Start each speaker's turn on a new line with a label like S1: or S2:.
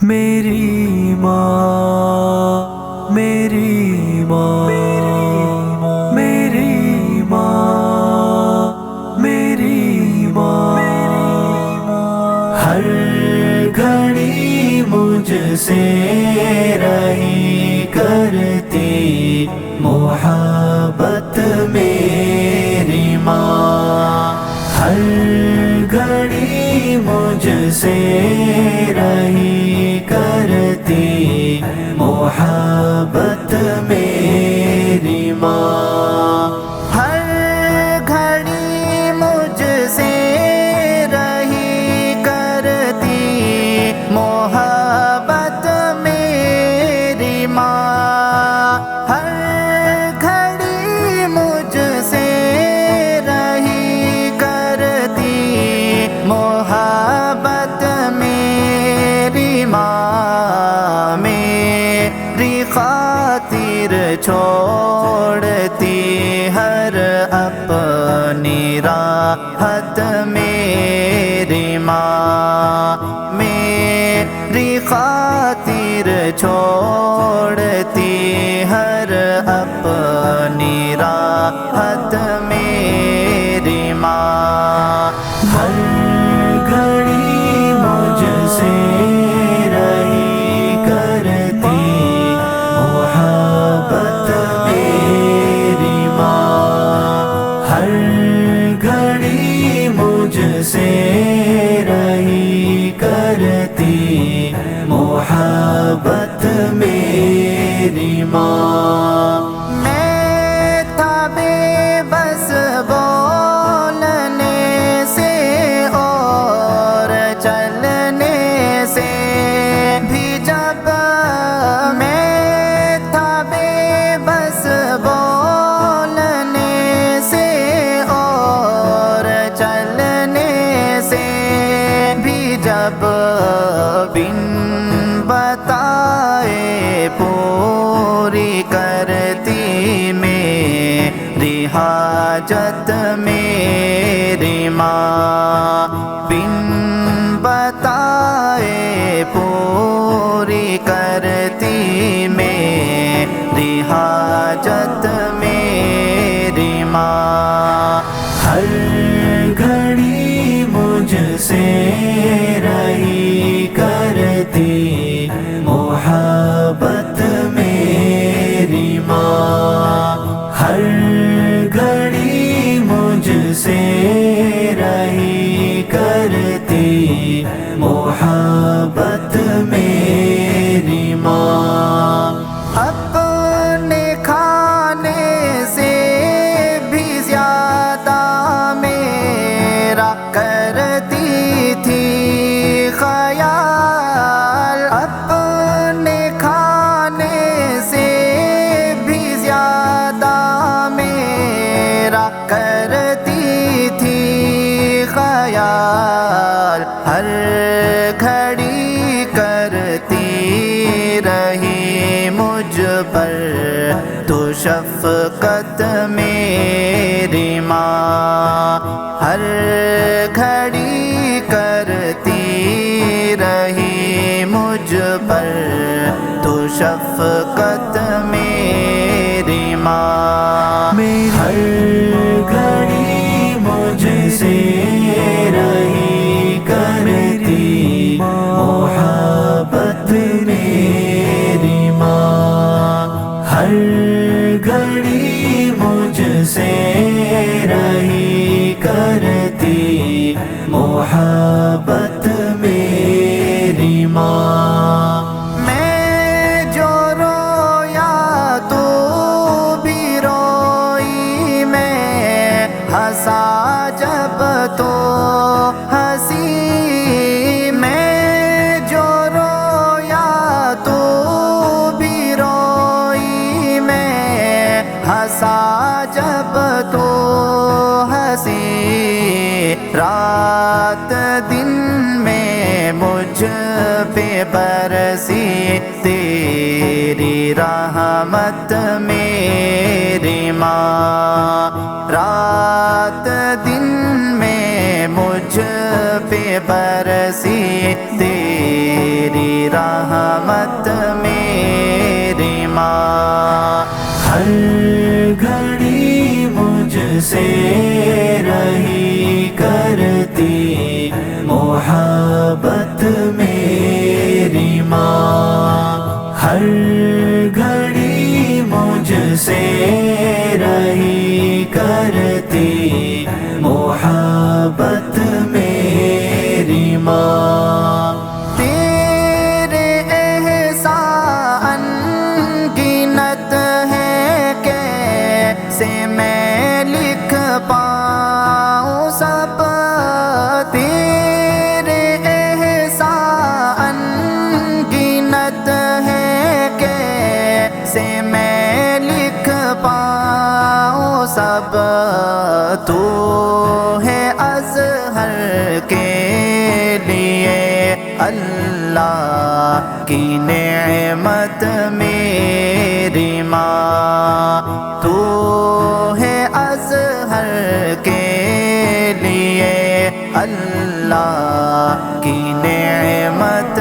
S1: میری ماں میری ماں میری ماں میری ماں ہر گھڑی مجھ سے رہی کرتی محبت میری ماں ہر گھڑی مجھ سے رہی کرتی محبت میری ماں ہر گھڑی مجھ سے رہی کرتی محبت میری ماں ہر گھڑی مجھ سے رہی کرتی محبت میری ماں میری خاطر چھوڑتی ہر اپنی راحت میری ماں میری خاطر چھوڑتی ہر اپنی راحت میری ماں ہر گھڑی مجھ سے رہی کرتی محبت میری ماں ہر گھڑی مجھ سے رہی کرتی محبت میری ماں میں تھا بے بس بولنے سے اور چلنے سے بھی جب میں تھا بے بس بولنے سے اور چلنے سے بھی جب بن بتائے پوری کرتی میری حاجت میری ماں بن بتائے پوری کرتی میری حاجت میری ماں ہر گھڑی مجھ سے رہی کرتی محبت میری ماں ہر گھڑی مجھ سے رہی کرتی محبت میری ماں اپنے کھانے سے بھی زیادہ میرا کرتی تھی خیال اپنے کھانے سے بھی زیادہ میرا کرتی تھی خیال ہر گھڑی کرتی رہی مجھ پر تو شفقت میری ماں ہر گھڑی کرتی رہی مجھ پر تو شفقت میری ماں ہر گھڑی مجھ سے رہی کرتی محبت میری ماں ہر گھڑی مجھ سے رہی کرتی محبت میری ماں میں جو رویا تو بھی روئی میں ہنسا جب تو ہنسی میں جو رویا تو بھی روئی میں ہنسا جب تو ہنسی رات دن میں مجھ پہ برسی تیری رحمت میری ماں رات دن میں مجھ پہ برسی تیری رحمت سے رہی کرتی محبت میری ماں، ہر گھڑی مجھ سے رہی کرتی محبت میری ماں۔ تیرے احسان گنت ہے کیسے میں لکھ پاؤں سب، تیرے احسان گنت ہے کیسے میں لکھ پاؤں سب، تو ہے اظہر کے لیے اللہ کی نعمت میری ماں، تو ہے اظہر کے لیے اللہ کی نعمت